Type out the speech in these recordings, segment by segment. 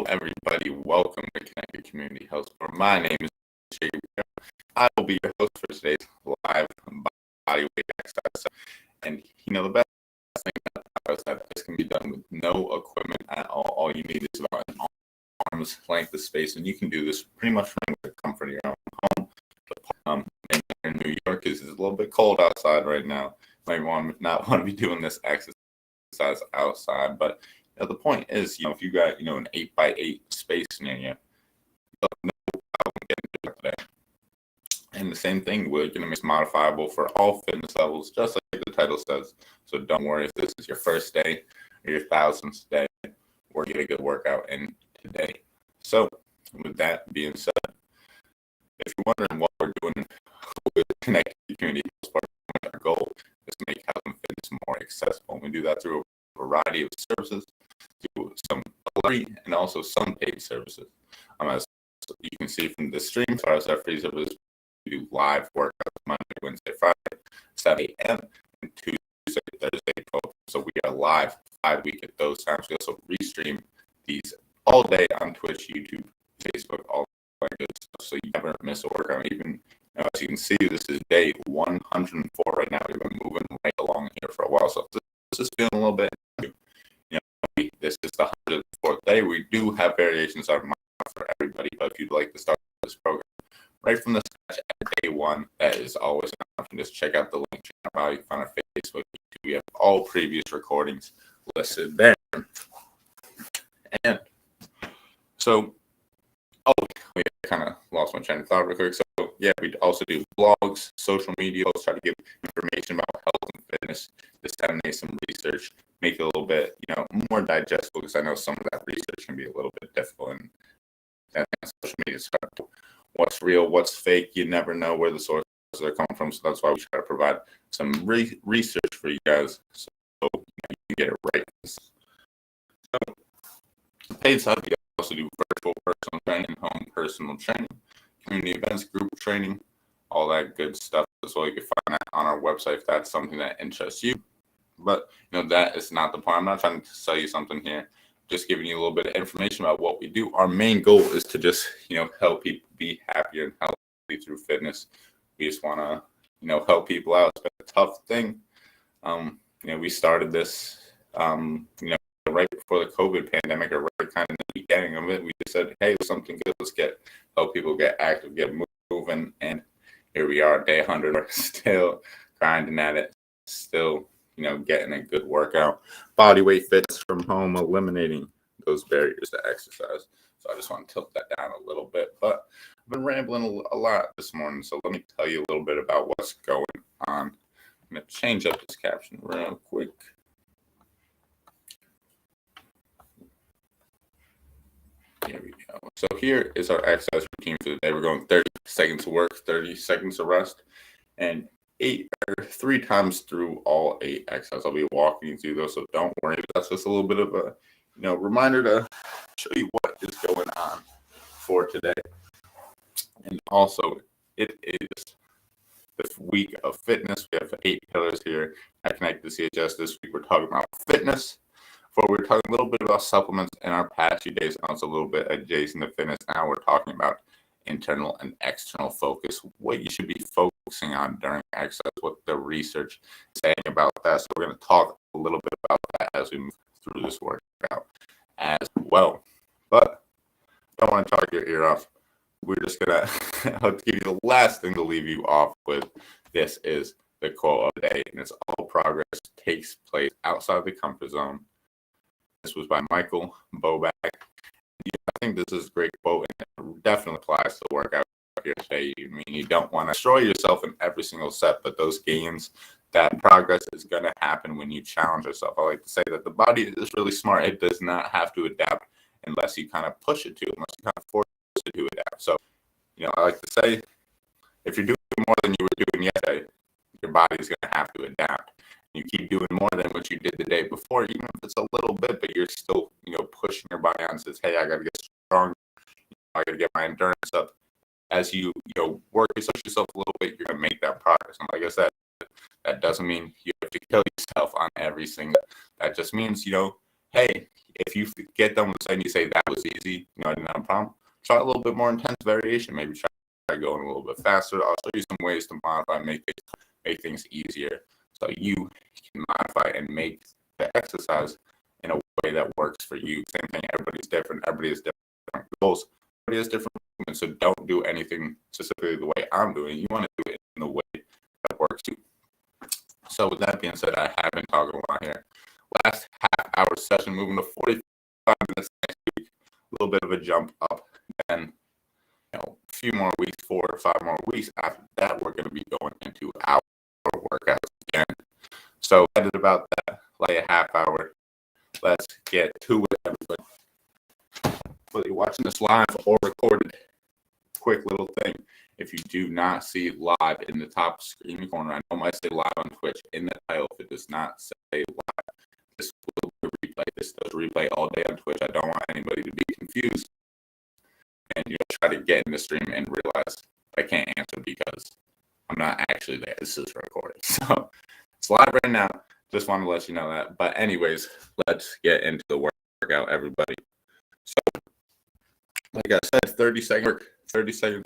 everybody. Welcome to Connected Community Health Sport. My name is Jay. I will be your host for today's live bodyweight exercise. And the best thing about is that this can be done with no equipment at all. All you need is about an arm's length of space, and you can do this pretty much from the comfort of your own home. In New York, it's a little bit cold outside right now. You might not want to be doing this exercise outside, but the point is, if you got, an 8x8 space near you, you'll know how to get into it today. And the same thing, we're going to make it modifiable for all fitness levels, just like the title says. So don't worry if this is your first day or your 1000th day, or get a good workout in today. So with that being said, if you're wondering what we're doing with Connected Community Health Sport, our goal is to make health and fitness more accessible. We do that through a variety of services, through some free and also some paid services. As you can see from the stream, so as our free service, we do live workouts Monday, Wednesday, Friday, 7 a.m. and Tuesday, Thursday, 12. So we are live 5 weeks at those times. We also restream these all day on Twitch, YouTube, Facebook, all that good stuff. So you never miss a workout. Even as you can see, this is day 104 right now. We've been moving right along here for a while. So this is feeling a little bit. This is the 104th day. We do have variations on for everybody, but if you'd like to start this program right from the scratch at day one, that is always an option. Just check out the link in our bio. You can find our Facebook. We have all previous recordings listed there. And so, we kind of lost my train of thought real quick. So, we also do blogs, social media, try to give information about health and fitness, disseminate some research, make it a little bit, more digestible, because I know some of that research can be a little bit difficult. And social media is what's real, what's fake. You never know where the sources are coming from. So that's why we try to provide some research for you guys, so you can get it right. So, the paid side, we also do virtual personal training, home personal training, community events, group training, all that good stuff as well. You can find that on our website if that's something that interests you. But, that is not the point. I'm not trying to sell you something here. Just giving you a little bit of information about what we do. Our main goal is to just, help people be happier and healthy through fitness. We just want to, help people out. It's been a tough thing. We started this, right before the COVID pandemic, or right kind of the beginning of it. We just said, hey, something good. Let's help people get active, get moving. And here we are, day 100. We're still grinding at it, still getting a good workout. Bodyweight fitness from home, eliminating those barriers to exercise. So I just want to tilt that down a little bit. But I've been rambling a lot this morning, so let me tell you a little bit about what's going on. I'm going to change up this caption real quick. Here we go. So here is our exercise routine for the day. We're going 30 seconds of work, 30 seconds of rest, and 3 times through all 8 exercises. I'll be walking you through those, so don't worry. That's just a little bit of a reminder to show you what is going on for today. And also, it is the week of fitness. We have 8 pillars here at Connected CHS. This week we're talking about fitness. We're talking a little bit about supplements in our past few days, and also a little bit adjacent to fitness. Now we're talking about internal and external focus, what you should be focusing on during exercise, what the research is saying about that. So we're going to talk a little bit about that as we move through this workout as well. But I don't want to talk your ear off. We're just going to give you the last thing to leave you off with. This is the quote of the day, and it's all progress takes place outside the comfort zone. This was by Michael Boback. I think this is a great quote, and it definitely applies to the workout here today. You don't want to destroy yourself in every single set, but those gains, that progress is going to happen when you challenge yourself. I like to say that the body is really smart. It does not have to adapt unless you kind of push it to, unless you kind of force it to adapt. So, I like to say, if you're doing more than you were doing yesterday, your body is going to have to adapt. You keep doing more than what you did the day before, even if it's a little bit, but you're still, pushing your body on and says, hey, I got to get stronger. I got to get my endurance up. As you, work yourself a little bit, you're going to make that progress. And like I said, that doesn't mean you have to kill yourself on every single. That just means, hey, if you get done with the set and you say that was easy, I didn't have a problem, try a little bit more intense variation. Maybe try going a little bit faster. I'll show you some ways to modify, make things easier, so you can modify and make the exercise in a way that works for you. Same thing. Everybody's different. Everybody has different goals. Everybody has different movements. So don't do anything specifically the way I'm doing it. You want to do it in the way that works for you. So with that being said, I have been talking a lot here. Last half-hour session, moving to 45 minutes next week. A little bit of a jump up. Then, a few more weeks, 4 or 5 more weeks after that, we're going to be going into our workouts again. So excited about that. Like a half hour. Let's get to it, everybody. Whether you're watching this live or recorded, quick little thing. If you do not see live in the top screen corner, I know it might say live on Twitch in the title. If it does not say live, this will be a replay. This does replay all day on Twitch. I don't want anybody to be confused and try to get in the stream and realize I can't answer because I'm not actually there. This is recorded. So it's live right now. Just want to let you know that. But anyways, let's get into the workout, everybody. So, like I said, 30 seconds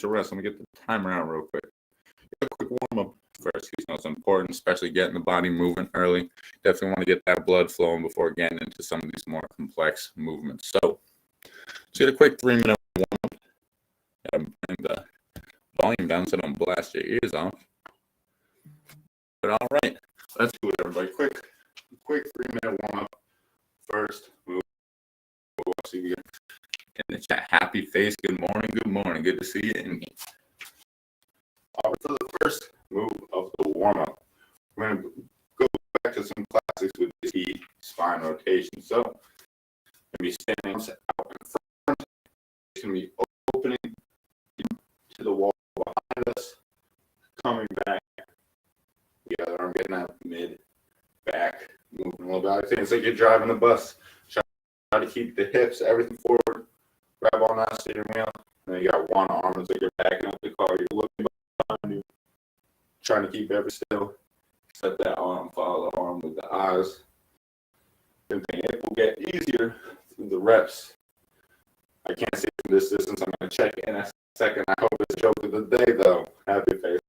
to rest. Let me get the timer out real quick. Get a quick warm-up first. It's important, especially getting the body moving early. Definitely want to get that blood flowing before getting into some of these more complex movements. So, let's get a quick 3-minute warm-up. Bring the volume down so don't blast your ears off. But all right, let's do it, everybody. Quick 3-minute warm-up. First move. We'll see you in the chat. Happy face. Good morning. Good to see you in here. All right, so the first move of the warm-up, we're going to go back to some classics with the key spine rotation. So, going to be standing out in front. It's going to be opening to the wall behind us, coming back. The other arm getting that mid back, moving a little bit. I think it's like you're driving a bus. Try to keep the hips, everything forward. Grab on that steering wheel. And then you got one arm as like you're backing up the car. You're looking behind you, trying to keep everything still. Set that arm, follow the arm with the eyes. And then it will get easier through the reps. I can't see from this distance. I'm going to check in a second. I hope it's a joke of the day, though. Happy face.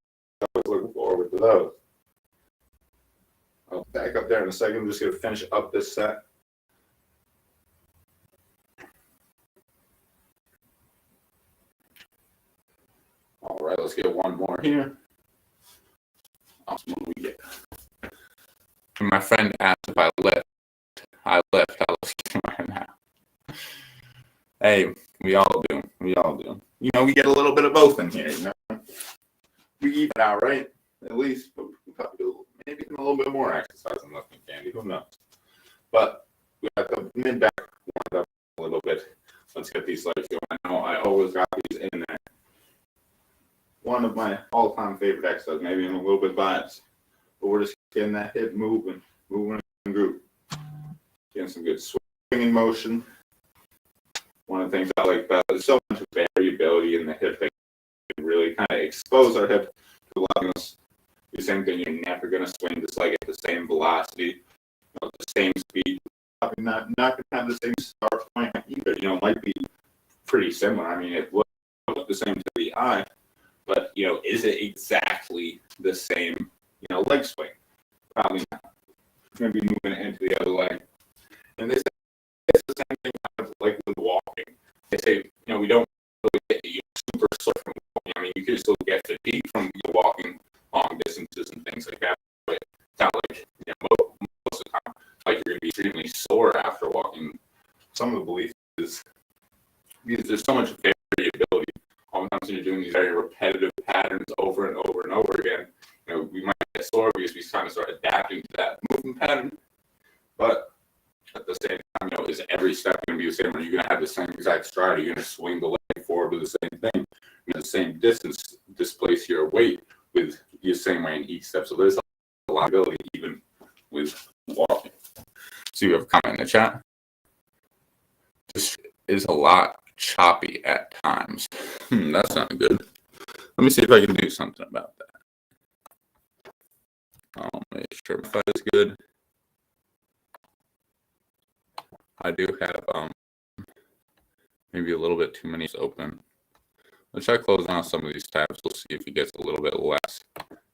I was looking forward to those. I'll back up there in a second. I'm just going to finish up this set. All right, let's get one more here. Awesome. What do we get? And my friend asked if I left. I left. I was right now. Hey, we all do. We get a little bit of both in here. We even out, right? At least, but we probably do maybe a little bit more exercise than lifting candy. Who knows? But we got the mid back warmed up a little bit. Let's get these legs going. I know I always got these in there. One of my all-time favorite exercises. Maybe I'm a little bit biased, but we're just getting that hip moving in group. Getting some good swinging motion. One of the things I like about it is so much variability in the hip that can really kind of expose our hip to allowing us to do the same thing. You're never going to swing this leg at the same velocity, the same speed. Probably not going to have the same start point either. It might be pretty similar. I mean, it looks the same to the eye, but is it exactly the same leg swing? Probably not. You're going to be moving it into the other leg. And they say it's the same thing like with walking. They say, we don't really get super slow from walking. I mean, you can still get fatigue from walking long distances and things like that. But it's not like, most of the time, like you're going to be extremely sore after walking. Some of the belief is because there's so much variability. Oftentimes when you're doing these very repetitive patterns over and over and over again, we might get sore because we kind of start adapting to that movement pattern. But at the same time, is every step going to be the same? Are you going to have the same exact stride? Are you going to swing the leg forward with the same thing? The same distance, displace your weight with the same way in each step. So there's a lot of ability even with walking. So you have a comment in the chat. This is a lot choppy at times. That's not good. Let me see if I can do something about that. I'll make sure my fight is good. I do have maybe a little bit too many open. Let's try closing down some of these tabs. We'll see if it gets a little bit less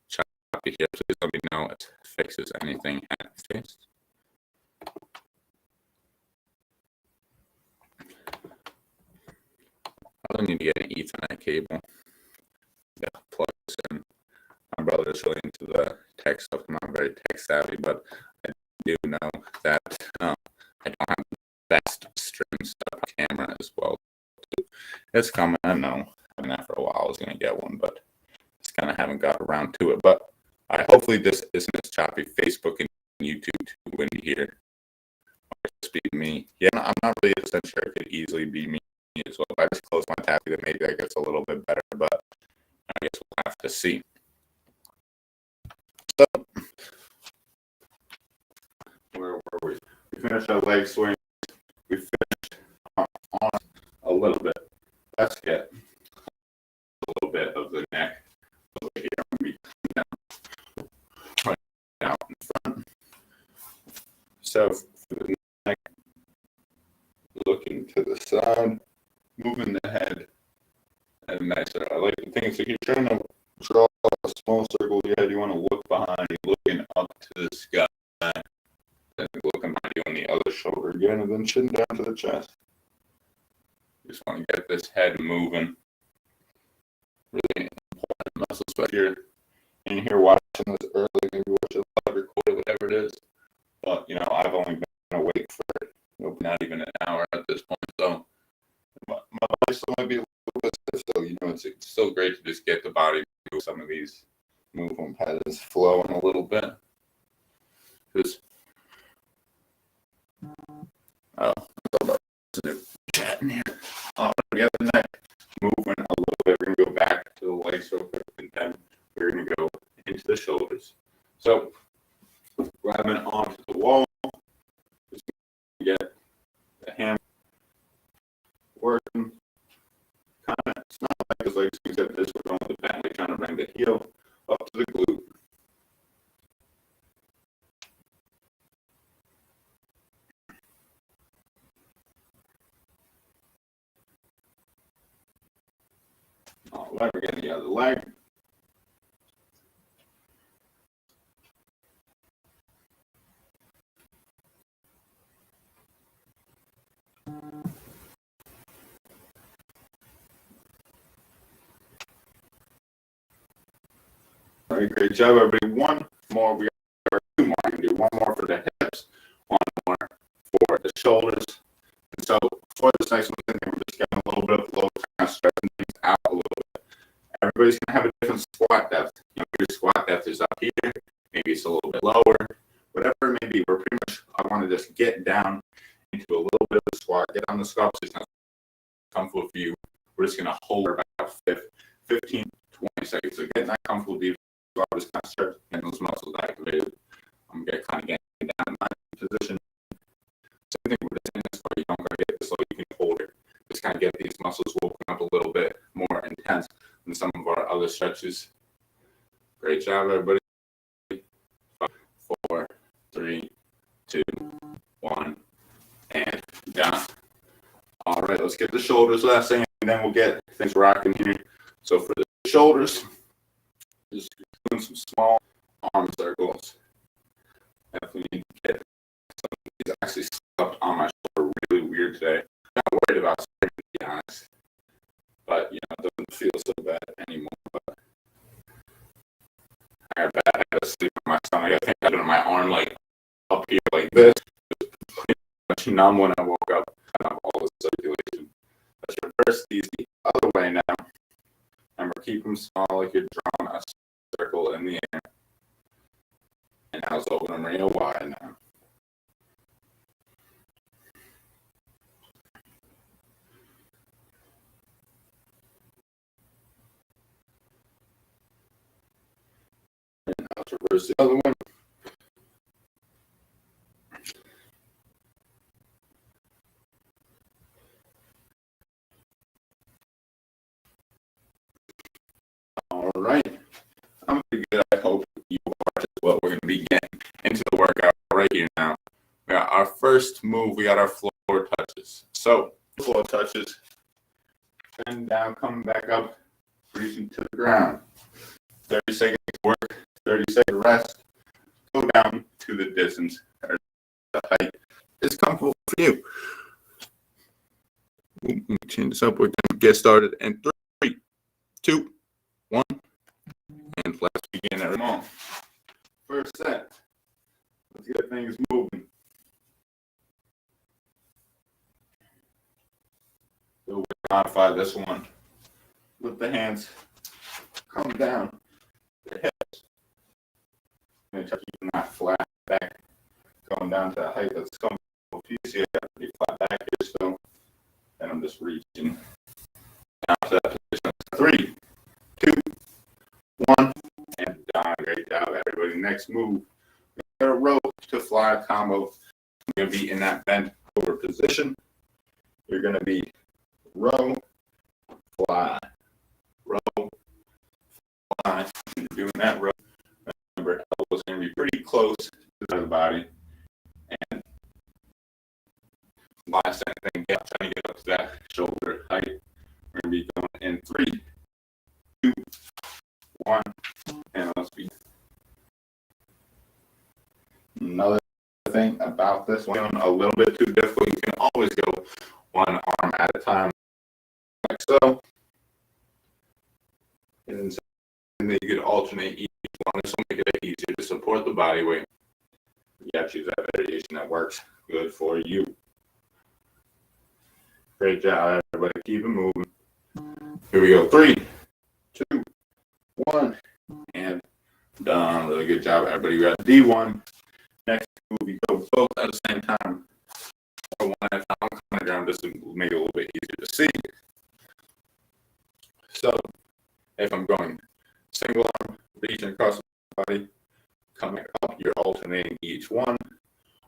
choppy here. Please let me know if it fixes anything at face. I don't need to get an Ethernet cable that plugs in. My brother is really into the tech stuff. I'm not very tech savvy, but I do know that I don't have the best stream setup camera as well. It's coming. I know. I've been there for a while. I was going to get one, but just kind of haven't got around to it. But hopefully this isn't as choppy. Facebook and YouTube too windy here. Or just be me. Yeah, I'm not really sure. It could easily be me as well. If I just close my tab, then maybe that gets a little bit better, but I guess we'll have to see. So, where were we? We finished our leg swing. We finished on a little bit. Let's get a little bit of the neck over here. We down, right out in front. So for the neck, looking to the side, moving the head, and nicer. I like the thing is if you're trying to draw a small circle of your head, you want to look behind, you're looking up to the sky, and looking behind you on the other shoulder again, and then chin down to the chest. Just want to get this head moving. Really important muscles. But you're in here watching this early, maybe watch it live, record it, whatever it is. But I've only been awake for not even an hour at this point, so my body still might be a little bit stiff. So it's still great to just get the body to some of these movement patterns flowing a little bit. Just chatting here. Get the neck moving a little bit. We're gonna go back to the legs real quick, and then we're gonna go into the shoulders. So grabbing onto the wall, just get the hand working. It's not like this legs except this. We're going with the back, trying to bring the heel up to the glute. All right, we're getting the other leg. All right, great job, everybody. One more. We got two more. I can do one more for the hips, one more for the shoulders. And so for this next one, we're just getting a little bit of low, kind of stretching things out a little bit. Everybody's gonna have a different squat depth. Your squat depth is up here. Maybe it's a little bit lower. Whatever it may be, we're pretty much. I want to just get down into a little bit of a squat. Get on the squat position. Comfortable for you. We're just gonna hold about 15, 20 seconds. So getting that comfortable deep. So I just kind of start getting those muscles activated. I'm kind of getting down in my position. Same thing with this part. You don't gotta get this so you can hold it. Just kind of get these muscles woken up a little bit more intense than some of our other stretches. Great job, everybody. 5, 4, 3, 2, 1, and down. All right, let's get the shoulders last thing, and then we'll get things rocking here. So for the shoulders, just doing some small arm circles. Definitely need to get some of these. Actually slept on my shoulder really weird today. I'm not worried about sleeping, to be honest. But it doesn't feel so bad anymore. But I had to sleep on my stomach. I think I had my arm like up here like this. Pretty much numb when I woke up. I have all the circulation. Let's reverse these the other way now. Remember, keep them small like you're drawing a circle in the air. And now let's open them real wide now. And now let's reverse the other one. All right. I'm pretty good. I hope you are as well. We're going to be getting into the workout right here now. We got our first move. We got our floor touches. So 4 touches, bend down, come back up, reaching to the ground. 30 seconds work, 30-second rest. Go down to the distance or the height is comfortable for you. Let me change this up. We're going to get started in 3, 2, 1, and let's begin at the first set. Let's get things moving. So we'll modify this one. With the hands, come down, the hips. Make sure you're not flat back, going down to a height that's comfortable. If you see it, be flat back here still. And I'm just reaching down to that position. 3, 2, 1, and down. Great job, everybody. Next move. We're going to row to fly combo. You're going to be in that bent over position. You're going to be row, fly, row, fly. And you're doing that row. Remember, elbows are going to be pretty close to the body. And last thing, trying to get up to that shoulder height. We're going to be going in 3, 2, 1, and let's begin. Another thing about this one, a little bit too difficult. You can always go one arm at a time, like so. And then you could alternate each one. This will make it easier to support the body weight. Yeah, choose that variation that works good for you. Great job, everybody. Keep it moving. Here we go. 3, 2, 1, and done. Really good job, everybody. We got D1. Next move, you go both at the same time. Or one at a time. I'm coming down just to make it a little bit easier to see. So, if I'm going single arm, reaching across the body, coming up, you're alternating each one.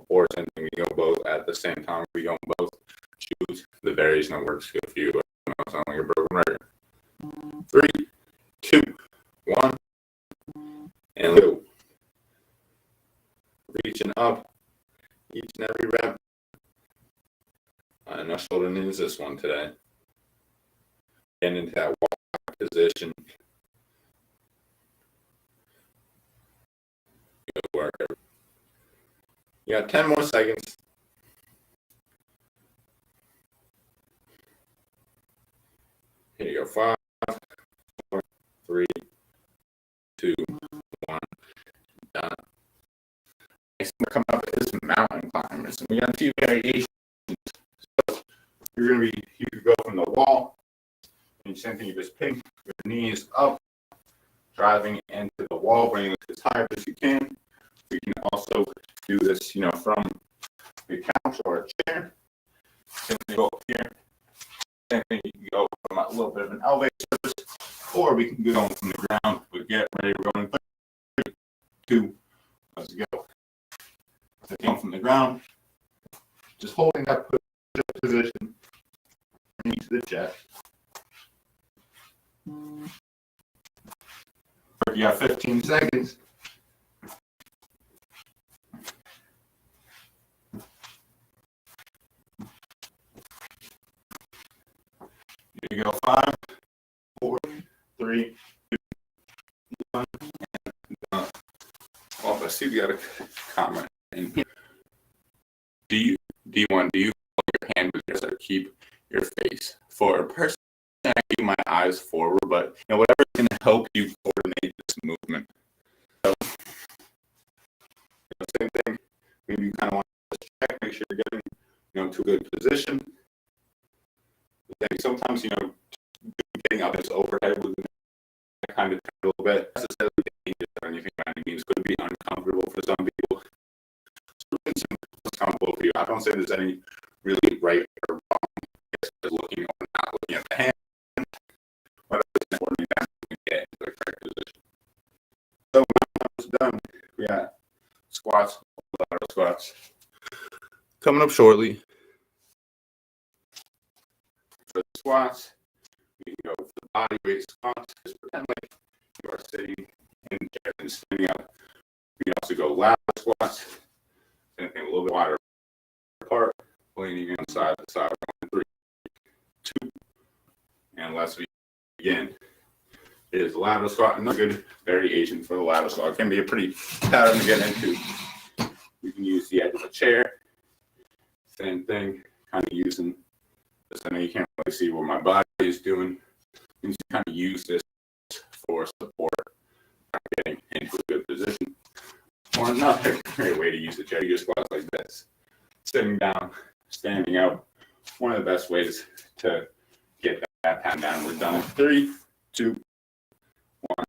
Or same thing, we go both at the same time. We go both. Choose the variation that works good for you. I don't sound like a broken record. 3, 2, 1, and go. Reaching up each and every rep. No shoulder needs this one today. Getting into that walk position. Good work. You got 10 more seconds. Here you go. 5, 4, 3, 2, 1. Done. Next one coming up is mountain climbers. And we got 2 variations. So you're gonna be, you could go from the wall, and same thing, you just pick your knees up, driving into the wall, bringing it as high as you can. You can also do this, from the couch or a chair. Same thing, go up here. Same thing, you can go from a little bit of an elevator surface, or we can go from the ground. But get ready, we're going 3, 2, let's go. Going from the ground, just holding that position into the chest. You got 15 seconds. Here you go. 5, 4, 3, 2, 1. And well, I see we got a comment in here. Do you hold your hand with yours or keep your face forward? Personally, I keep my eyes forward, but whatever is going to help you coordinate this movement. So, same thing. Maybe you kind of want to check, make sure you're getting to a good position. Sometimes getting up this overhead with kind of a little bit necessarily dangerous or anything by any means. Could be uncomfortable for some people. So it's comfortable for you. I don't say there's any really right or wrong. It's just looking or not looking at the hand. Whatever is important that we get into the correct position. So when it's done, we got squats, lateral squats coming up shortly. For the squats, we can go for the body weight squats. Just pretend like you are sitting in the chair and standing up. We can also go lateral squats, same thing, a little bit wider apart, leaning on side to side. 1, 3, 2, and let's begin. It is lateral squat, another good variation for the lateral squat. It can be a pretty pattern to get into. You can use the edge of a chair. Same thing, kind of using this. I know you can't really see what my body is doing. You can kind of use this for support, getting into a good position. Or another great way to use the chair, you just squat like this. Sitting down, standing out. One of the best ways to get that pound down. We're done in 3, 2, 1,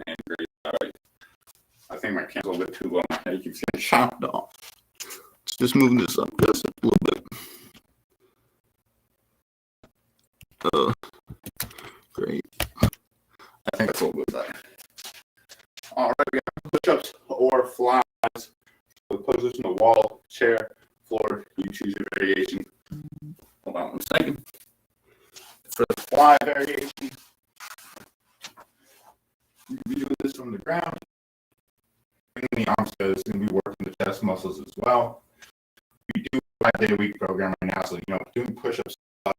and great. I think my cam's a little bit too low. My head keeps getting chopped off. Let's just move this up just a little bit. Great. I think that's a little bit better. All right, we got push-ups or flies. The position of wall, chair, floor. You choose your variation. Hold on 1 second. For the fly variation, you can be doing this from the ground. The arms goes going to be working the chest muscles as well. We do a 5-day-a-week program right now, so doing push-ups might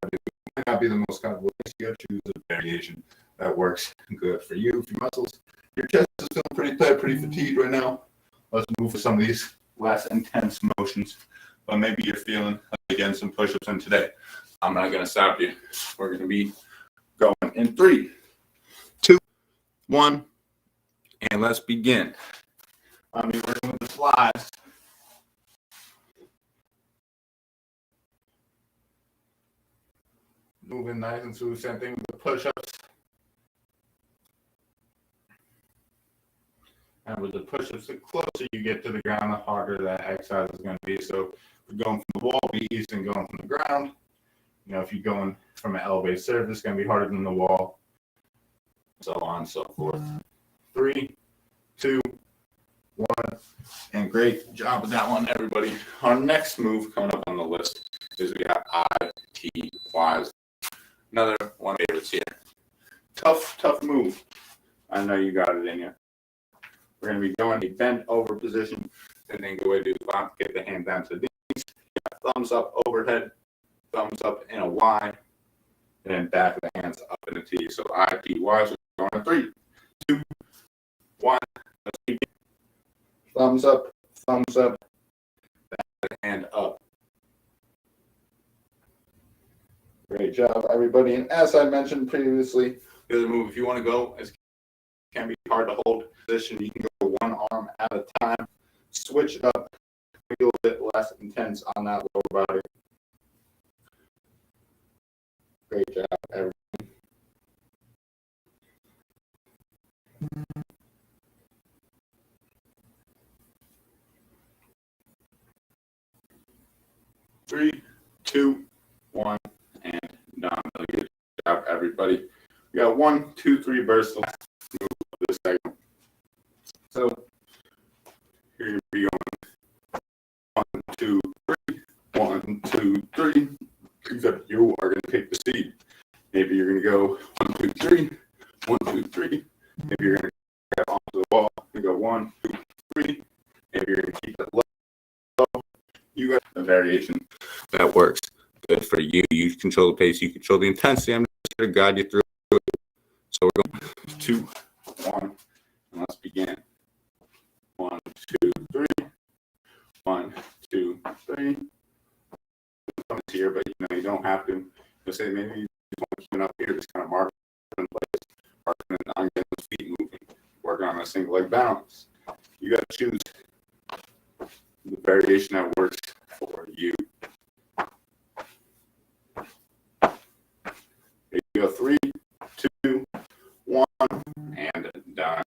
not be the most comfortable. You got to choose a variation that works good for you, for your muscles. Your chest is feeling pretty tight, pretty fatigued right now. Let's move for some of these less intense motions. But maybe you're feeling like getting some push-ups in today. I'm not going to stop you. We're going to be going in 3, 2, 1, and let's begin. We're working with the flies. Moving nice and smooth. Same thing with the push-ups. And with the push-ups, the closer you get to the ground, the harder that exercise is going to be. So if you're going from the wall, be easier than going from the ground. If you're going from an elevated surface, it's going to be harder than the wall. So on and so forth. 3, 2, 1, and great job with that one, everybody. Our next move coming up on the list is we got ITYs. Another one of my favorites here. Tough move. I know you got it in you. We're going to be going a bent over position, and then go ahead and do the get the hand down to the knees. Thumbs up overhead, thumbs up in a Y, and then back of the hands up in a T. So ITYs, we're going 3, 2, 1. Let's begin. Thumbs up, back of the hand up. Great job, everybody. And as I mentioned previously, the other move, if you want to go, it can be hard to hold position. You can go one arm at a time. Switch it up, make it a little bit less intense on that lower body. Great job, everybody. Three, 2, 1, and done. Good job, everybody. We got 1, 2, 3 bursts last move of this segment. So here we go. 1, 2, 3. 1, 2, 3. Except you are going to take the seat. Maybe you're going to go 1, 2, 3. 1, 2, 3. Maybe you're going to grab onto the wall. You go 1, 2, 3. Maybe you're going to keep it low. You got a variation that works good for you. You control the pace, you control the intensity. I'm just going to guide you through it. So we're going 2, 1, and let's begin. 1, 2, 3. 1, 2, 3. It's here, but you don't have to. You'll say maybe you just want to keep it up here, just kind of mark in place, marking on getting those feet moving, working on a single leg balance. You got to choose the variation that works for you. Here you go. 3, 2, 1, and done.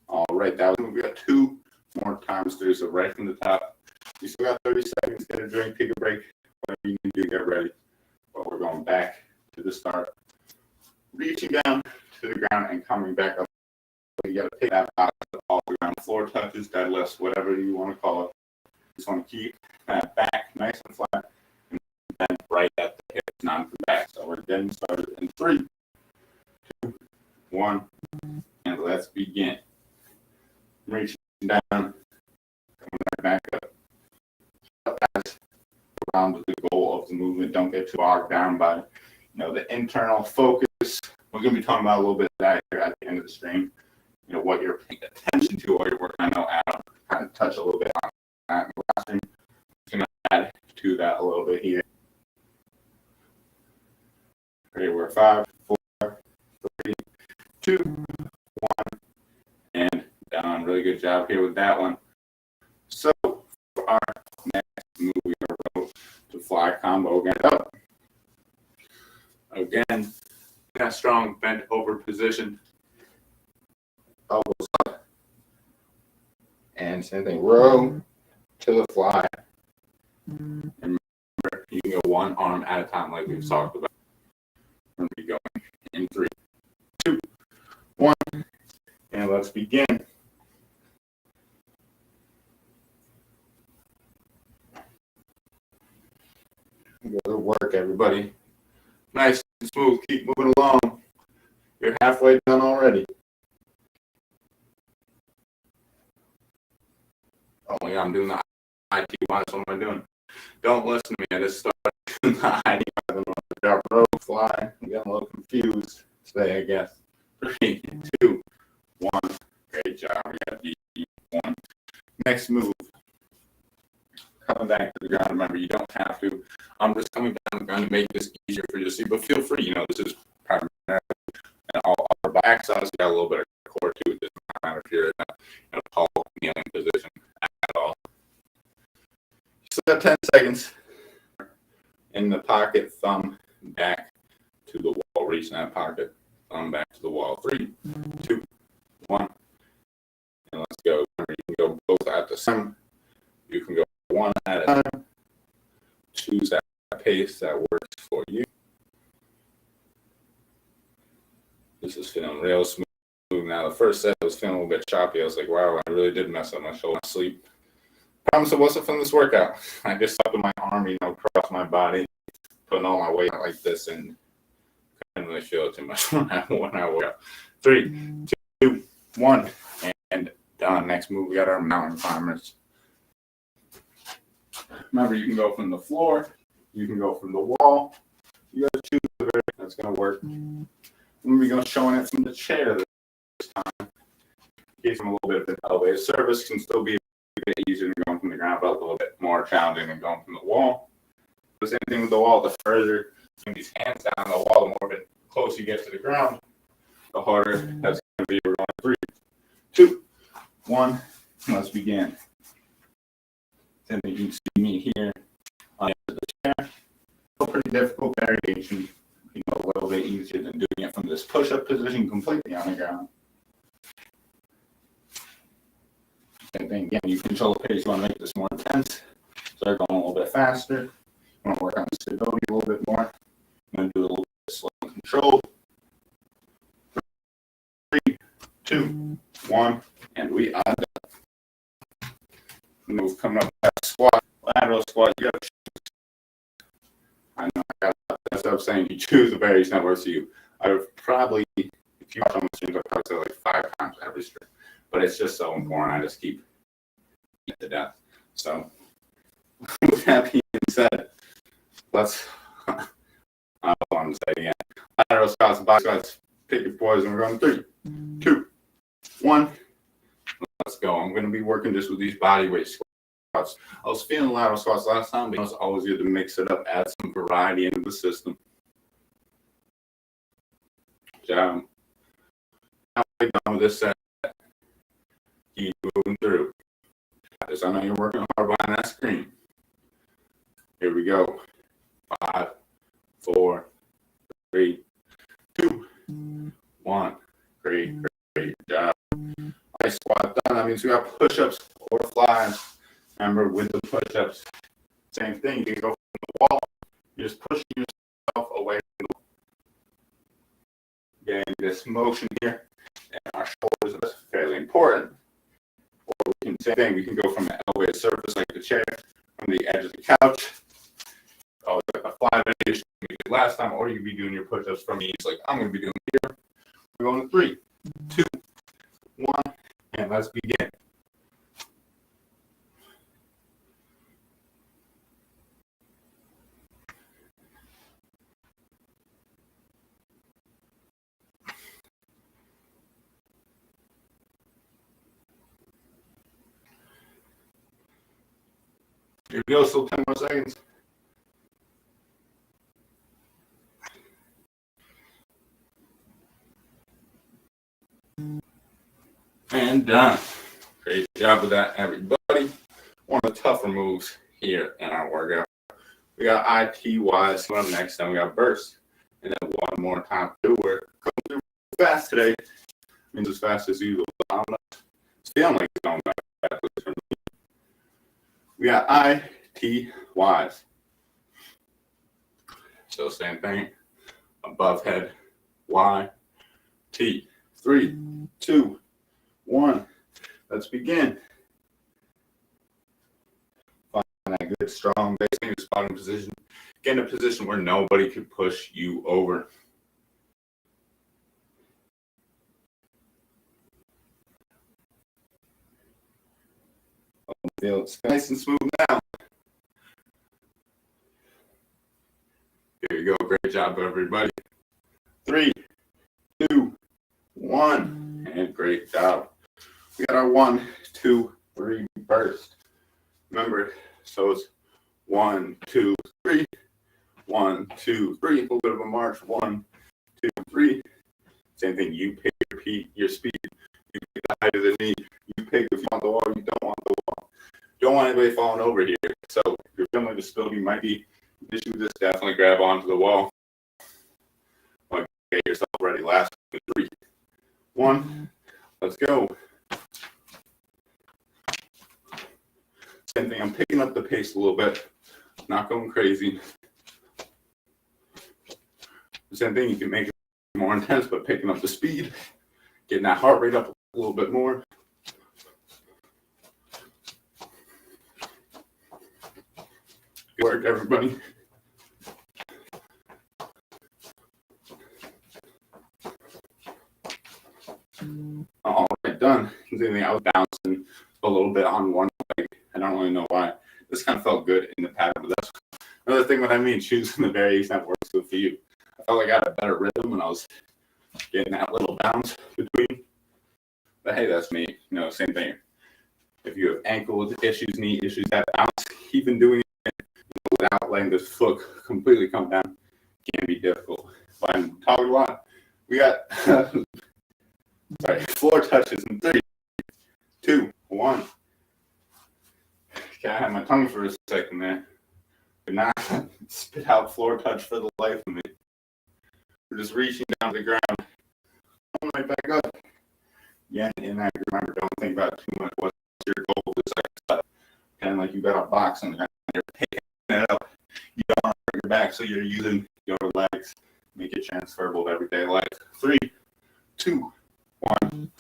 All right, that was, we got 2 more times through. So right from the top, you still got 30 seconds. Get a drink, take a break, whatever you need to do, get ready. But we're going back to the start, reaching down to the ground and coming back up. You got to take that out all the ground, floor touches, deadlifts, whatever you want to call it. Just want to keep that back nice and flat, and then right at the hips, not the back. So we're getting started in 3, 2, 1, and let's begin. Reaching down, coming back up. That's around the goal of the movement. Don't get too bogged down by, the internal focus. We're going to be talking about a little bit of that here at the end of the stream. What you're paying attention to while you're working. I know Adam kind of touched a little bit on that in the last stream. I'm going to add to that a little bit here. Okay, we're 5, 4, 3, 2, 1, and down. Really good job here with that one. So for our next move, we are going to fly combo again up. Again, that strong bent over position. Elbows up. And same thing, row to the fly. And remember, you can go one arm at a time like we've talked about. We're going to be going in 3, 2, 1. And let's begin. Good work, everybody. Nice and smooth. Keep moving along. You're halfway done already. Oh my God, I'm doing the IT minus. What am I doing? Don't listen to me. I just started doing the IT minus. Row, fly. I'm getting a little confused today, I guess. 3, 2, 1. Great job. We got D1. Next move. Coming back to the ground. Remember, you don't have to. I'm just coming down the ground to make this easier for you to see, but feel free. This is primarily an all upper back exercise. You got a little bit of core to it. It does not matter if you're in a tall kneeling position at all. So got 10 seconds in the pocket, thumb back to the wall. Reach in that pocket, thumb back to the wall. 3, 2, 1. And let's go. Remember, you can go both at the same. You can go one at a time. Choose that pace that works for you. This is feeling real smooth now. The first set was feeling a little bit choppy. I was like, wow, I really did mess up my shoulder sleep. Promise it wasn't from this workout. I just stuck with my arm, across my body, putting all my weight like this, and couldn't really feel it too much when I woke up. 3, 2, 1, and done. Next move, we got our mountain climbers. Remember, you can go from the floor, you can go from the wall. You got to choose the variant that's going to work. We're going to showing it from the chair this time. In case I'm a little bit of an elevated surface, can still be a bit easier than going from the ground, but a little bit more challenging than going from the wall. The same thing with the wall. The further you bring these hands down the wall, the more bit close you get to the ground, the harder that's going to be. We're going 3, 2, 1. Let's begin. And you can see me here on the chair. A pretty difficult variation, a little bit easier than doing it from this push-up position completely on the ground. Same thing again, you control the pace. You want to make this more intense. Start going a little bit faster. You want to work on the stability a little bit more. I'm going to do a little bit slow and controlled. 3, 2, 1, and we are done. Move coming up that squat, lateral squat. You got to choose. I know that's what I'm saying. You choose the variation that works for you. I would probably, if you watch on the streams, I'd probably say like 5 times every stream. But it's just so important. I just keep it to death. So with that being said, let's I want to say again. Lateral squats and box squats. Pick your poison. We're going 3, 2, 1. Let's go. I'm going to be working just with these bodyweight squats. I was feeling lateral squats last time, but it's always good to mix it up, add some variety into the system. Job. Now we're done with this set. Keep moving through. I know you're working hard behind that screen. Here we go. 5, 4, 3, 2, 1. Great job. Nice squat done. That means we got push-ups or flies. Remember, with the push-ups, same thing. You can go from the wall. You're just pushing yourself away from the wall. Getting this motion here. And our shoulders, that's fairly important. Or we can, same thing, we can go from an elevated surface like the chair, from the edge of the couch. Oh, a fly variation we did last time, or you could be doing your push-ups from ease like I'm going to be doing here. We're going to 3, 2, 1, and let's begin. Here we go, still 10 more seconds. And done. Great job with that, everybody. One of the tougher moves here in our workout. We got ITYs coming up next, then we got bursts. And then one more time through. We're going through fast today. Means as fast as usual. I'm not feeling like it's going back for me. We got ITYs. So same thing. Above head. Y. T. 3, 2, 1. Let's begin. Find that good, strong base in your spotting position. Get in a position where nobody can push you over. Feels nice and smooth now. Here you go. Great job, everybody. 3, 2, 1. And great job. We got our 1, 2, 3 burst. Remember, so it's 1, 2, 3. 1, 2, 3. A little bit of a march. 1, 2, 3. Same thing. You pick your speed. You pick the height of the knee. You pick if you want the wall. You don't want the wall. Don't want anybody falling over here. So if you're feeling the stability might be an issue with this, definitely grab onto the wall. Get yourself ready. Last 3, 1. Let's go. Same thing. I'm picking up the pace a little bit. Not going crazy. Same thing. You can make it more intense, but picking up the speed, getting that heart rate up a little bit more. Good work, everybody. All right, done. I was bouncing a little bit on one leg. I don't really know why. This kind of felt good in the pattern, but that's another thing what I mean, choosing the variation that works good for you. I felt like I had a better rhythm when I was getting that little bounce between. But hey, that's me. You know, same thing. If you have ankle issues, knee issues, that bounce, even doing it without letting the foot completely come down can be difficult. But I'm talking a lot. We got floor touches in 3, 2, 1. Okay, I had my tongue for a second there. But not spit out floor touch for the life of me. We're just reaching down to the ground. Come right back up. Yeah, and I remember, don't think about too much. What's your goal? Just kind of like you got a box on the ground. You're picking it up. You don't want to hurt your back, so you're using your legs. Make it transferable to everyday life. 3, 2, 1.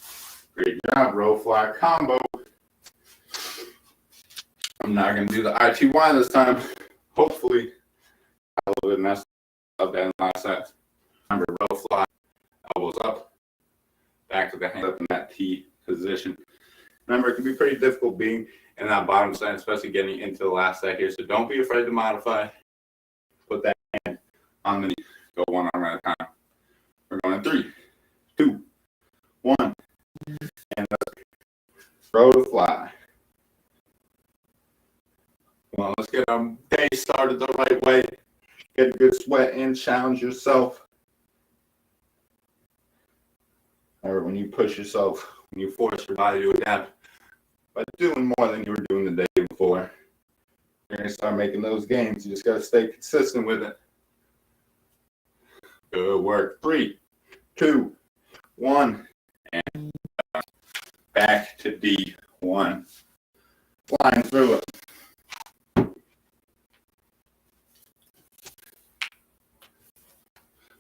Great job. Row fly combo. I'm not going to do the ITY this time. Hopefully, I a little bit messed up that last set. Remember, row fly, elbows up, back to the hand up in that T position. Remember, it can be pretty difficult being in that bottom set, especially getting into the last set here. So don't be afraid to modify. Put that hand on the knee. Go one arm at a time. We're going in 3, 2, 1. And let's row to fly. Well, let's get our day started the right way. Get a good sweat in, challenge yourself. Or when you push yourself, when you force your body to adapt by doing more than you were doing the day before, you're going to start making those gains. You just got to stay consistent with it. Good work. 3, 2, 1. And back to D1. Flying through it.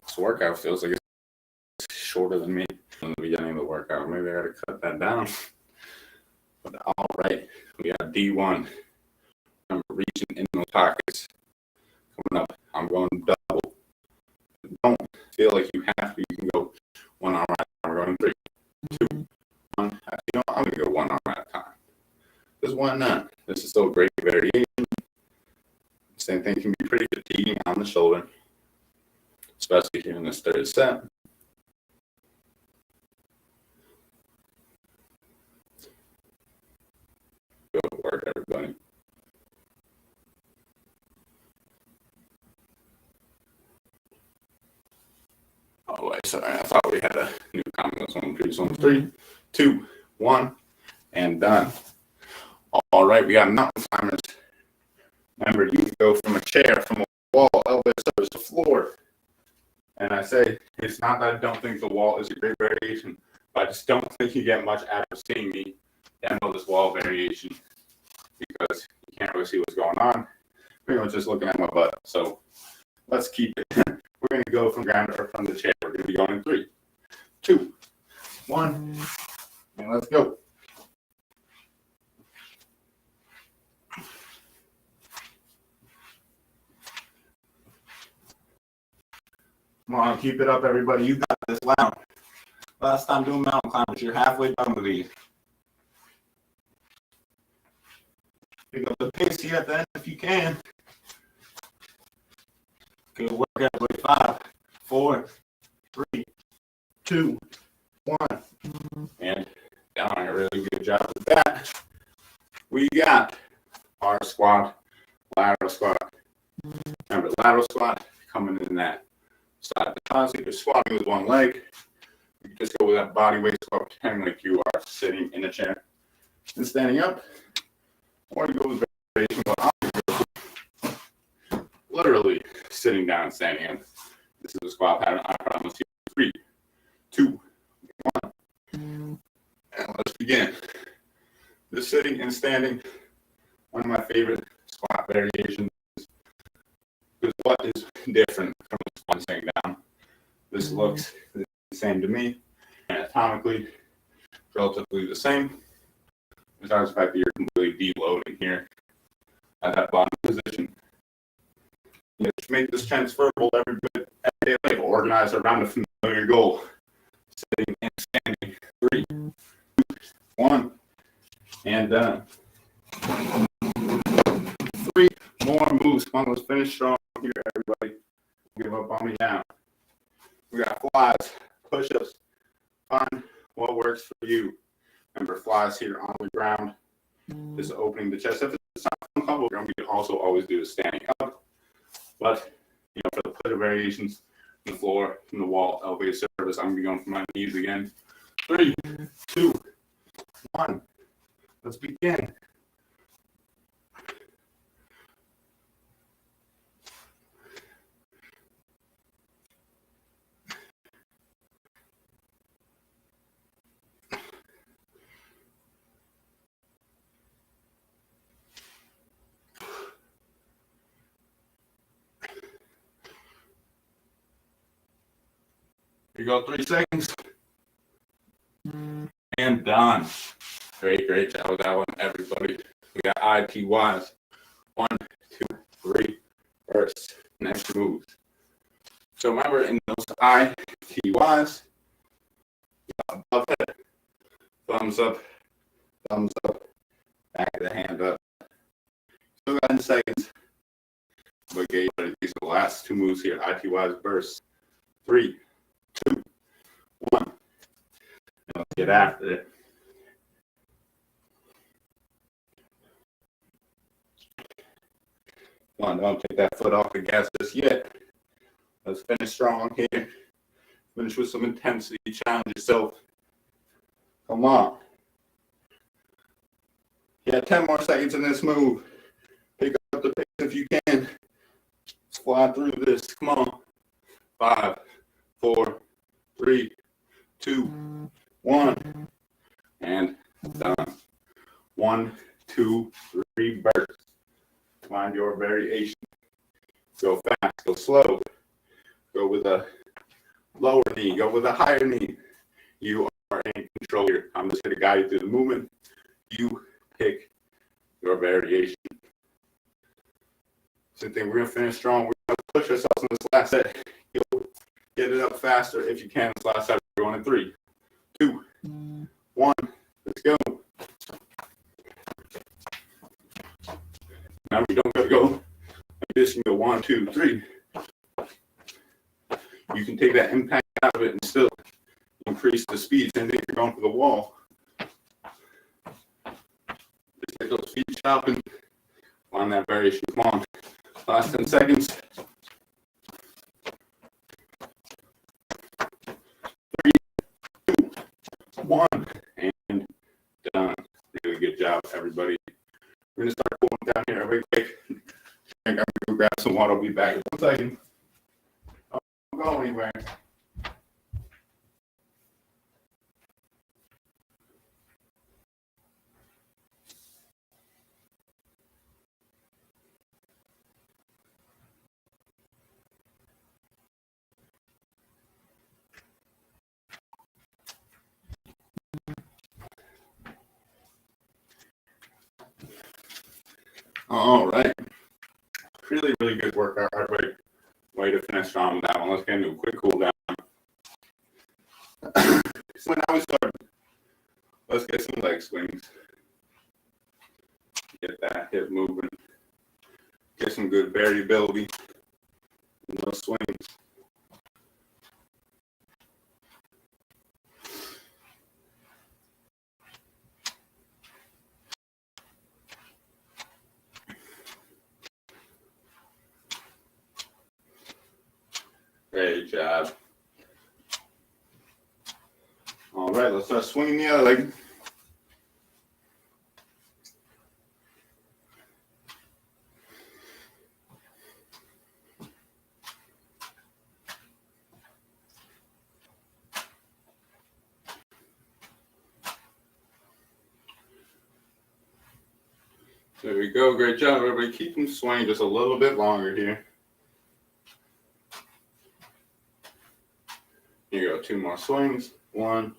This workout feels like it's shorter than me in the beginning of the workout. Maybe I gotta cut that down. But all right, we got D1. I'm reaching in those pockets. Coming up, I'm going double. Don't feel like you have to. You can go one arm at a time. We're going 3, 2, 1. You know, I'm gonna go one arm at a time. Because why not? This is still a great variation. Same thing can be pretty fatiguing on the shoulder, especially here in this third set. Good work, everybody. sorry, I thought we had a new comment on this one. Previous one. 3, 2, 1, and done. All right, we got mountain climbers. Remember, you can go from a chair, from a wall, elevator service to floor. And I say, it's not that I don't think the wall is a great variation, but I just don't think you get much out of seeing me demo this wall variation because you can't really see what's going on. Pretty much just looking at my butt. So let's keep it. We're going to go from ground or from the chair. We're going to be going in 3, 2, 1, and let's go. Come on, keep it up, everybody. You got this. Wow. Last time doing mountain climbers, you're halfway done with these. Pick up the pace here at the end if you can. Good work, everybody. 5, 4, 3, 2, 1. And down. A really good job with that. We got our squat, lateral squat. Remember, lateral squat coming in that side to side. So you're squatting with one leg. You can just go with that body weight squat, pretending like you are sitting in a chair and standing up. Or you go with variation literally sitting down and standing up. This is a squat pattern. I promise you. 3, 2, 1. And let's begin. The sitting and standing, one of my favorite squat variations. Because what is different from the squat and sitting down? This looks the same to me. Anatomically, relatively the same. Besides the fact that you're completely deloading here at that bottom position. Let's make this transferable every day life, organized around a familiar goal. Sitting and standing. 3, 2, 1, and done. 3 more moves. Come on, let's finish strong here, everybody. Give up on me now. We got flies, push-ups. Find what works for you. Remember, flies here on the ground. This is opening the chest. If it's not uncomfortable, we can also always do is standing up. But for the push-up variations, from the floor, from the wall, elevated service, I'm gonna be going for my knees again. 3, 2, 1. Let's begin. Here you go, 3 seconds. And done. Great job with that one, everybody. We got ITYs. 1, 2, 3, first. Next moves. So remember, in those ITYs, above head, thumbs up, back of the hand up. Still got 10 seconds. But these are the last 2 moves here. ITYs burst. 3, 2, 1. And let's get after it. Don't take that foot off the gas just yet. Let's finish strong here. Finish with some intensity. Challenge yourself. Come on. You got 10 more seconds in this move. Pick up the pace if you can. Let's fly through this. Come on. 5, 4, 3, 2, 1. And done. 1, 2, 3, burst. Find your variation. Go fast, go slow. Go with a lower knee, go with a higher knee. You are in control here. I'm just going to guide you through the movement. You pick your variation. Same thing, we're going to finish strong. We're going to push ourselves in this last set. You'll get it up faster if you can. This last set, we're going in 3, 2, 1. Let's go. Now we don't go like this. You can go 1, 2, 3. You can take that impact out of it and still increase the speed. Same thing if you're going for the wall. Just get those feet chopping on that variation. Come on. Last 10 seconds. We're going to start cooling down here real quick. I'm going to grab some water. I'll be back in 1 second. Don't go anywhere. All right. Really, really good workout. Hard way to finish strong with that one. Let's get into a quick cool down. So now we start. Let's get some leg swings. Get that hip movement. Get some good variability in those swings. Great job. All right, let's start swinging the other leg. There we go. Great job, everybody. Keep them swinging just a little bit longer here. Here you go. 2 more swings. 1,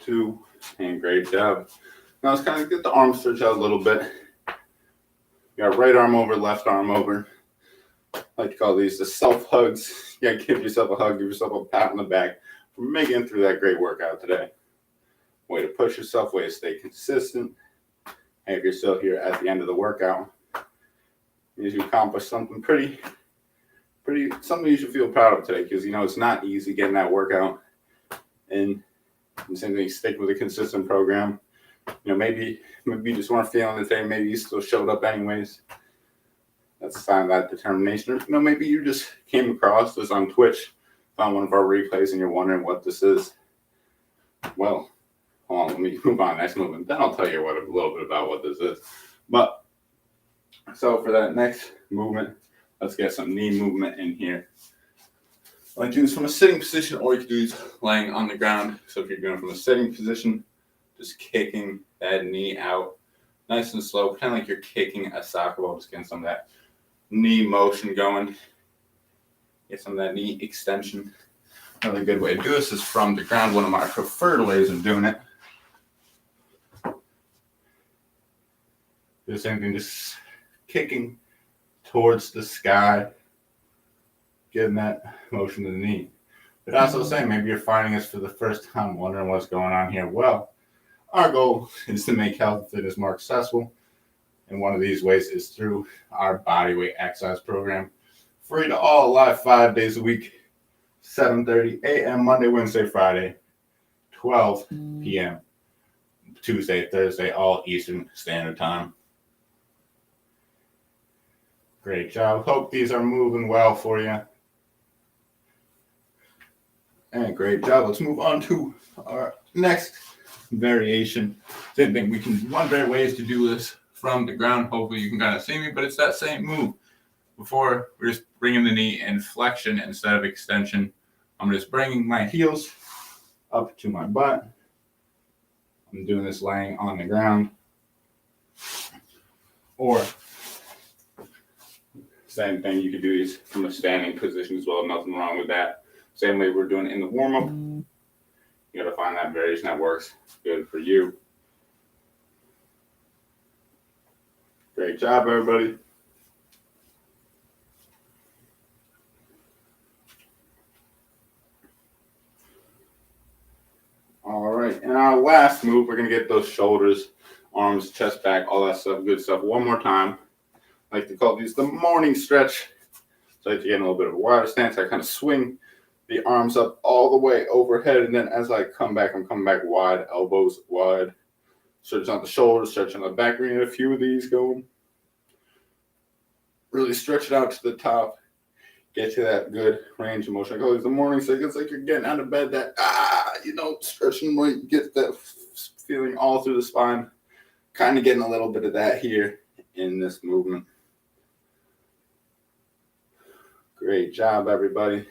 2, and great job. Now let's kind of get the arm stretch out a little bit. You got right arm over, left arm over. I like to call these the self hugs. You gotta give yourself a hug, give yourself a pat on the back for making it through that great workout today. Way to push yourself, way to stay consistent. And if you're still here at the end of the workout, you accomplished something pretty something you should feel proud of today, because it's not easy getting that workout. And same thing, stick with a consistent program. Maybe you just weren't feeling it today, maybe you still showed up anyways. That's a sign of that determination. Or maybe you just came across this on Twitch, found one of our replays, and you're wondering what this is. Well, hold on, let me move on to the next movement. Then I'll tell you a little bit about what this is. But so for that next movement, let's get some knee movement in here. I like to do this from a sitting position, or you can do this laying on the ground. So if you're doing it from a sitting position, just kicking that knee out nice and slow, kind of like you're kicking a soccer ball, just getting some of that knee motion going. Get some of that knee extension. Another good way to do this is from the ground, one of my preferred ways of doing it. Do the same thing, just kicking towards the sky, getting that motion to the knee. But also saying, maybe you're finding us for the first time, wondering what's going on here. Well, our goal is to make health and fitness more accessible. And one of these ways is through our Bodyweight exercise program. Free to all, live 5 days a week, 7:30 a.m. Monday, Wednesday, Friday, 12 p.m. Tuesday, Thursday, all Eastern Standard Time. Great job. Hope these are moving well for you. And great job. Let's move on to our next variation. Same thing. One of our ways to do this from the ground. Hopefully you can kind of see me, but it's that same move. Before, we're just bringing the knee in flexion instead of extension. I'm just bringing my heels up to my butt. I'm doing this laying on the ground. Or same thing, you could do these from a standing position as well. Nothing wrong with that. Same way we're doing it in the warm-up. You got to find that variation that works good for you. Great job, everybody. All right, and our last move, we're going to get those shoulders, arms, chest back, all that stuff, good stuff. One more time. I like to call these the morning stretch. So I like to get in a little bit of a wider stance. I kind of swing the arms up all the way overhead, and then as I come back, I'm coming back wide, elbows wide. Stretch on the shoulders, stretch on the back. We need a few of these going. Really stretch it out to the top. Get to that good range of motion. I call these the morning stretch. It's like you're getting out of bed, that, stretching where you get that feeling all through the spine. Kind of getting a little bit of that here in this movement. Great job, everybody.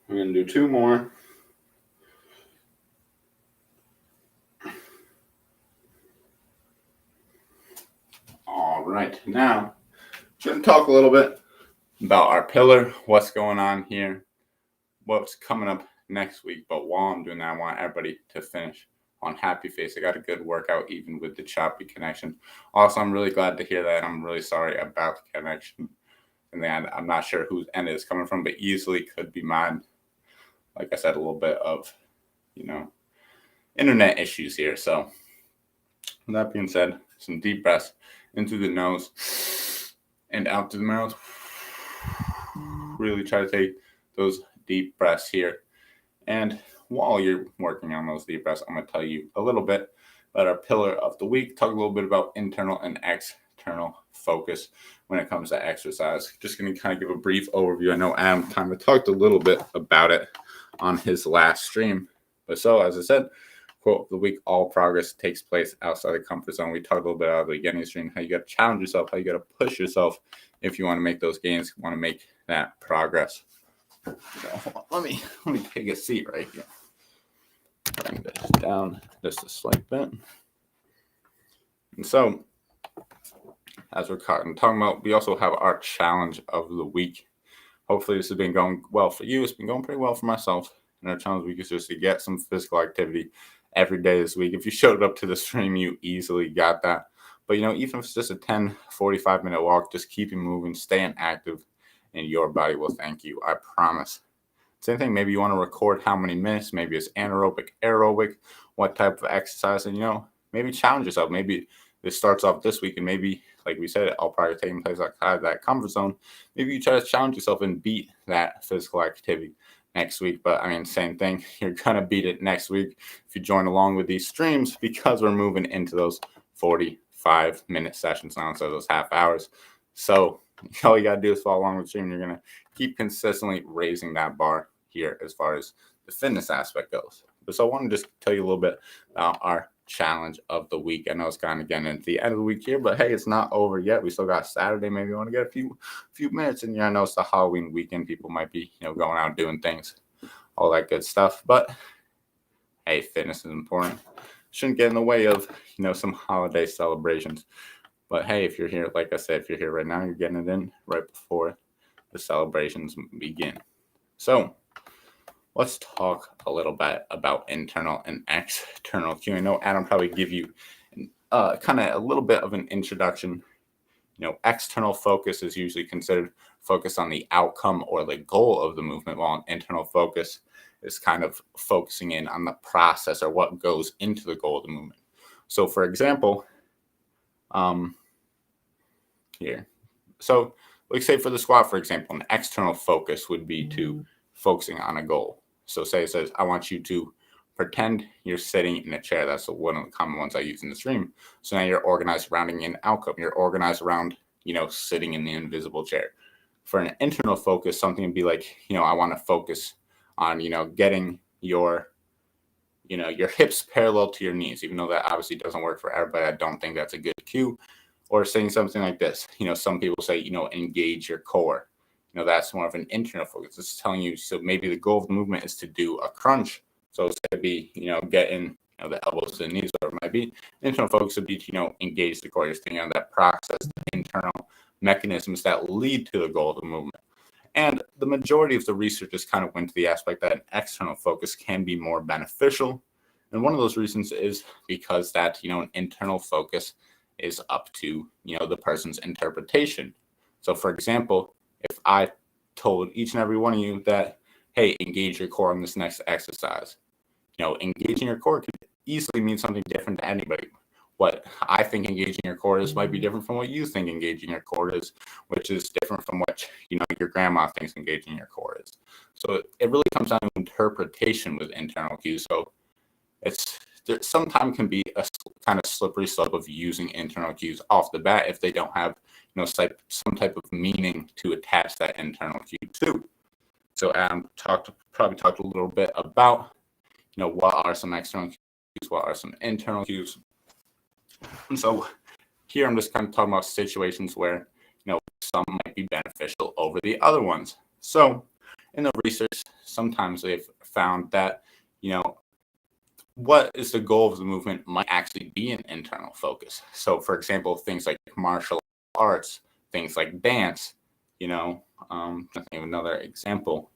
We're going to do 2 more. All right, now I'm going to talk a little bit about our pillar, what's going on here, what's coming up next week. But while I'm doing that, I want everybody to finish on happy face. I got a good workout even with the choppy connection. Also, I'm really glad to hear that. I'm really sorry about the connection. And then I'm not sure whose end it's coming from, but easily could be mine. Like I said, a little bit of, internet issues here. So with that being said, some deep breaths into the nose and out to the mouth. Really try to take those deep breaths here. And while you're working on those deep breaths, I'm going to tell you a little bit about our pillar of the week, talk a little bit about internal and external focus when it comes to exercise. Just going to kind of give a brief overview. I know Adam kind of talked a little bit about it on his last stream. But so, as I said, quote of the week, all progress takes place outside the comfort zone. We talked a little bit about the beginning of the stream, how you got to challenge yourself, how you got to push yourself if you want to make those gains, want to make that progress. So, let me take a seat right here. Bring this down just a slight bit. And so, as we're talking about, we also have our challenge of the week. Hopefully this has been going well for you. It's been going pretty well for myself. And our challenge week is just to get some physical activity every day this week. If you showed up to the stream, you easily got that. But, even if it's just a 10, 45-minute walk, just keeping moving, staying active, and your body will thank you. I promise. Same thing, maybe you want to record how many minutes. Maybe it's anaerobic, aerobic, what type of exercise. And, maybe challenge yourself. Maybe this starts off this week, and maybe, like we said, all probably taking place outside that comfort zone. Maybe you try to challenge yourself and beat that physical activity next week. But same thing. You're going to beat it next week if you join along with these streams, because we're moving into those 45-minute sessions now instead of those half hours. So all you got to do is follow along with the stream. You're going to keep consistently raising that bar here as far as the fitness aspect goes. So I want to just tell you a little bit about our challenge of the week. I know it's kind of getting into the end of the week here, but hey, it's not over yet. We still got Saturday. Maybe you want to get a few minutes in here. I know it's the Halloween weekend. People might be, going out doing things, all that good stuff. But hey, fitness is important. Shouldn't get in the way of, some holiday celebrations. But hey, if you're here, like I said, if you're here right now, you're getting it in right before the celebrations begin. So let's talk a little bit about internal and external cue. I know Adam probably give you kind of a little bit of an introduction. External focus is usually considered focus on the outcome or the goal of the movement, while an internal focus is kind of focusing in on the process or what goes into the goal of the movement. So, for example, here. So, like say for the squat, for example, an external focus would be to focusing on a goal. So say it says, I want you to pretend you're sitting in a chair. That's one of the common ones I use in the stream. So now you're organized around an outcome. You're organized around, sitting in the invisible chair. For an internal focus, something would be like, I want to focus on, getting your hips parallel to your knees, even though that obviously doesn't work for everybody. I don't think that's a good cue. Or saying something like this, some people say, engage your core. That's more of an internal focus. It's telling you, so maybe the goal of the movement is to do a crunch. So it's going to be, getting the elbows to the knees, whatever it might be. Internal focus would be to, engage the core. You're thinking on that process, the internal mechanisms that lead to the goal of the movement. And the majority of the research just kind of went to the aspect that an external focus can be more beneficial. And one of those reasons is because that, an internal focus is up to, the person's interpretation. So, for example, if I told each and every one of you that, hey, engage your core on this next exercise, engaging your core could easily mean something different to anybody. What I think engaging your core is might be different from what you think engaging your core is, which is different from what, your grandma thinks engaging your core is. So it really comes down to interpretation with internal cues. So there sometimes can be a kind of slippery slope of using internal cues off the bat if they don't have, some type of meaning to attach that internal cue to. So Adam probably talked a little bit about, what are some external what are some internal cues. And so here I'm just kind of talking about situations where, some might be beneficial over the other ones. So in the research, sometimes they've found that, what is the goal of the movement might actually be an internal focus. So for example, things like martial arts, things like dance, I think of another example.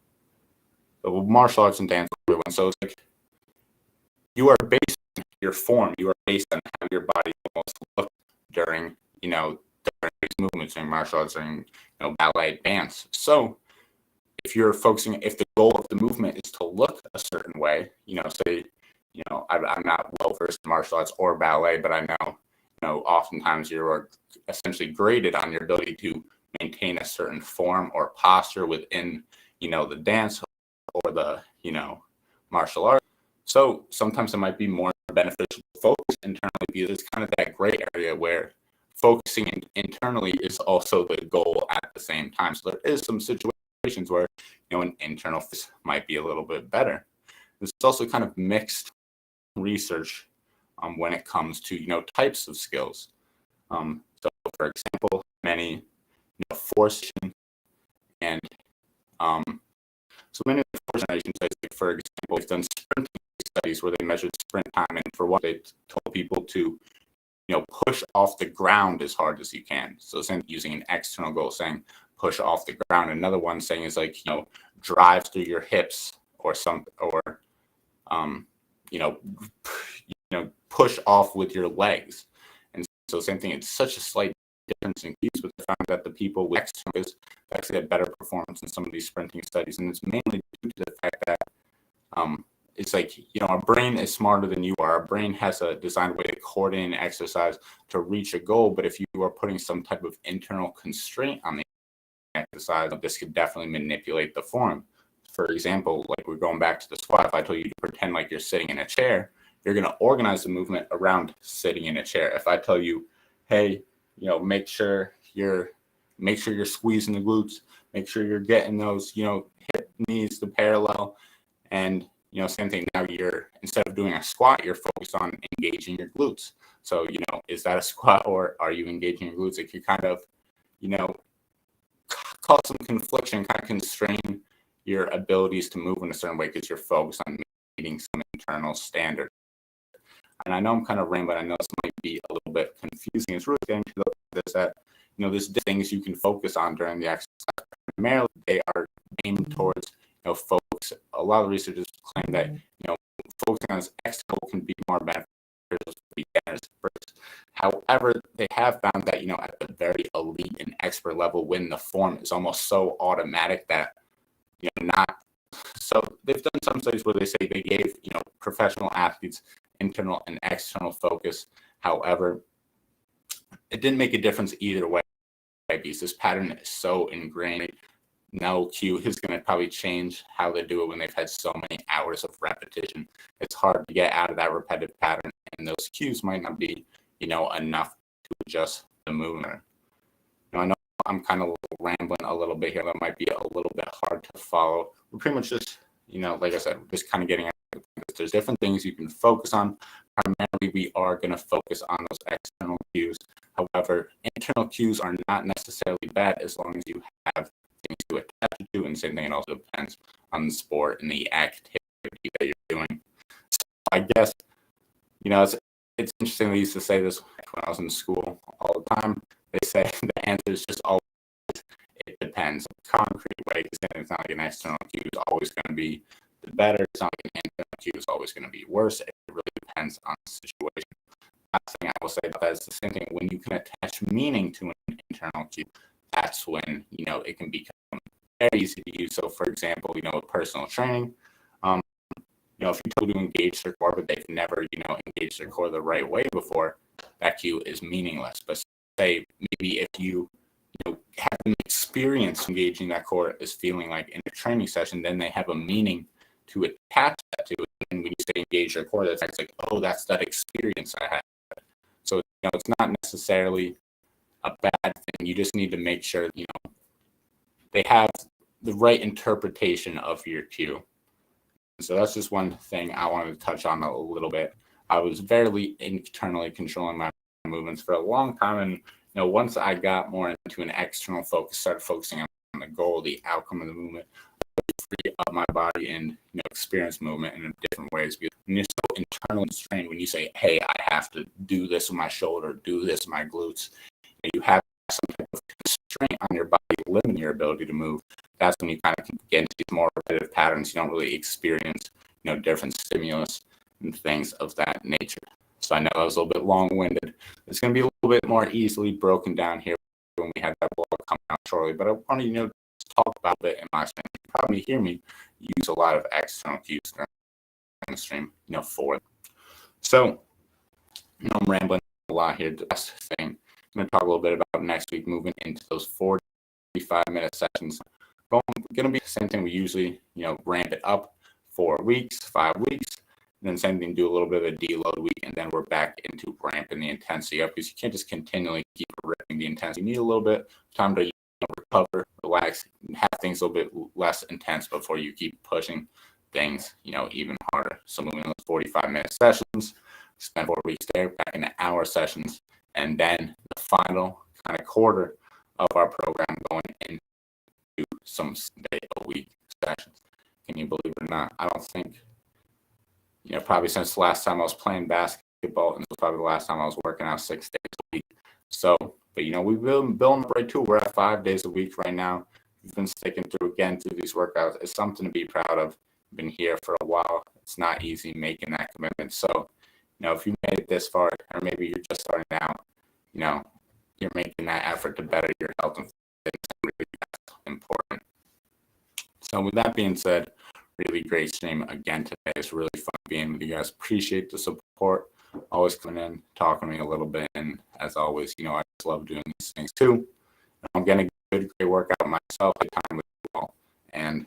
So martial arts and dance, so it's like you are based on your form, you are based on how your body almost look during, during these movements, during martial arts, during, ballet, dance. So if you're focusing, if the goal of the movement is to look a certain way, say, I'm not well versed in martial arts or ballet, but I know, oftentimes you're essentially graded on your ability to maintain a certain form or posture within, the dance or the, martial art. So sometimes it might be more beneficial to focus internally because it's kind of that gray area where focusing internally is also the goal at the same time. So there is some situations where, an internal focus might be a little bit better. There's also kind of mixed research when it comes to, types of skills. So for example, many, force and so many of the force generation studies, like for example, they've done sprinting studies where they measured sprint time, and for one, they told people to, push off the ground as hard as you can. So using an external goal, saying push off the ground. Another one saying is like, drive through your hips or push off with your legs. And so same thing, it's such a slight difference in cues, but they found that the people with external is actually had better performance in some of these sprinting studies. And it's mainly due to the fact that it's like, our brain is smarter than you are. Our brain has a designed way to coordinate exercise to reach a goal. But if you are putting some type of internal constraint on the exercise, this could definitely manipulate the form. For example, like we're going back to the squat. If I told you to pretend like you're sitting in a chair, you're going to organize the movement around sitting in a chair. If I tell you, hey, make sure you're squeezing the glutes, make sure you're getting those, hip knees to parallel, and same thing. Now instead of doing a squat, you're focused on engaging your glutes. So is that a squat or are you engaging your glutes? It could kind of cause some confliction, kind of constrain your abilities to move in a certain way because you're focused on meeting some internal standard. And I know I'm kind of rambling, but I know this might be a little bit confusing. It's really getting to this that, there's things you can focus on during the exercise. Primarily, they are aimed towards, focus. A lot of researchers claim that, focusing on this external can be more beneficial for beginners. However, they have found that, at the very elite and expert level, when the form is almost so automatic that, so they've done some studies where they say they gave, professional athletes internal and external focus. However, it didn't make a difference either way because this pattern is so ingrained. No cue is going to probably change how they do it when they've had so many hours of repetition. It's hard to get out of that repetitive pattern, and those cues might not be, enough to adjust the movement. I know I'm kind of rambling a little bit here. That might be a little bit hard to follow. We're pretty much just, like I said, just kind of getting at it. There's different things you can focus on. Primarily, we are going to focus on those external cues. However, internal cues are not necessarily bad as long as you have things to attach to, and same thing, it also depends on the sport and the activity that you're doing. So I guess, it's interesting. We used to say this when I was in school all the time. They say the answer is just always, it depends. Concrete way, because it's not like an external cue is always going to be the better. It's not like an internal cue is always going to be worse. It really depends on the situation. Last thing I will say about that is the same thing. When you can attach meaning to an internal cue, that's when, it can become very easy to use. So for example, with personal training, if you told to engage their core, but they've never, engaged their core the right way before, that cue is meaningless. But say maybe if you, have an experience engaging that core as feeling like in a training session, then they have a meaning to attach that to it. And when you say engage their core, that's like, oh, that's that experience I had. So, it's not necessarily a bad thing. You just need to make sure, they have the right interpretation of your cue. So that's just one thing I wanted to touch on a little bit. I was very internally controlling my movements for a long time. And, once I got more into an external focus, started focusing on the goal, the outcome of the movement, free up my body and, experience movement in different ways. Because when you're so internally constrained, when you say, hey, I have to do this with my shoulder, do this with my glutes, you have some type of constraint on your body, limiting your ability to move. That's when you kind of get into these more repetitive patterns. You don't really experience, different stimulus and things of that nature. So I know that was a little bit long-winded. It's going to be a little bit more easily broken down here when we have that blog coming out shortly. But I want to, talk about it in my stream. You probably hear me use a lot of external cues during the stream, for it. So, I'm rambling a lot here. The last thing I'm going to talk a little bit about next week, moving into those 45-minute sessions. Going to be the same thing we usually, ramp it up 4 weeks, 5 weeks. And then same thing, do a little bit of a deload week, and then we're back into ramping the intensity up, because you can't just continually keep ripping the intensity. You need a little bit of time to recover, relax, have things a little bit less intense before you keep pushing things, even harder. So moving those 45-minute sessions, spend 4 weeks there, back into hour sessions, and then the final kind of quarter of our program going into some day-a-week sessions. Can you believe it or not? I don't think, probably since the last time I was playing basketball, and it was probably the last time I was working out 6 days a week. So, but we've been building right too. We're at 5 days a week right now. We've been sticking through these workouts. It's something to be proud of. I've been here for a while. It's not easy making that commitment. So, if you made it this far, or maybe you're just starting out, you're making that effort to better your health and fitness. Really, that's important. So with that being said, really great stream again today. It's really fun being with you guys. Appreciate the support. Always coming in, talking to me a little bit. And as always, I just love doing these things too. I'm getting a great workout myself, a time with you all. And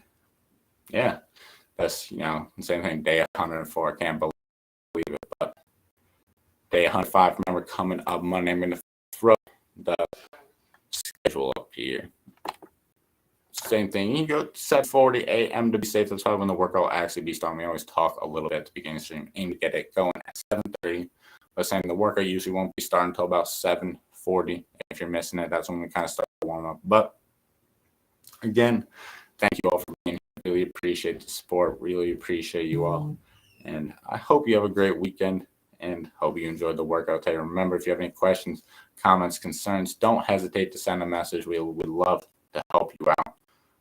yeah, that's, the same thing, day 104. I can't believe it. But day 105, remember, coming up Monday, I'm going to throw the schedule up here. Same thing. You can go 7:40 a.m. to be safe. That's probably when the workout will actually be starting. We always talk a little bit at the beginning of the stream. Aim to get it going at 7:30. But saying the workout usually won't be starting until about 7:40. If you're missing it, that's when we kind of start to warm up. But again, thank you all for being here. Really appreciate the support. Really appreciate you all. And I hope you have a great weekend, and hope you enjoyed the workout today. Remember, if you have any questions, comments, concerns, don't hesitate to send a message. We would love to help you out.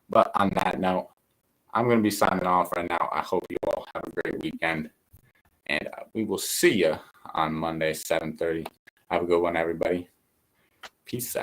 But on that note, I'm going to be signing off right now. I hope you all have a great weekend, and we will see you on Monday, 7:30. Have a good one, everybody. Peace out.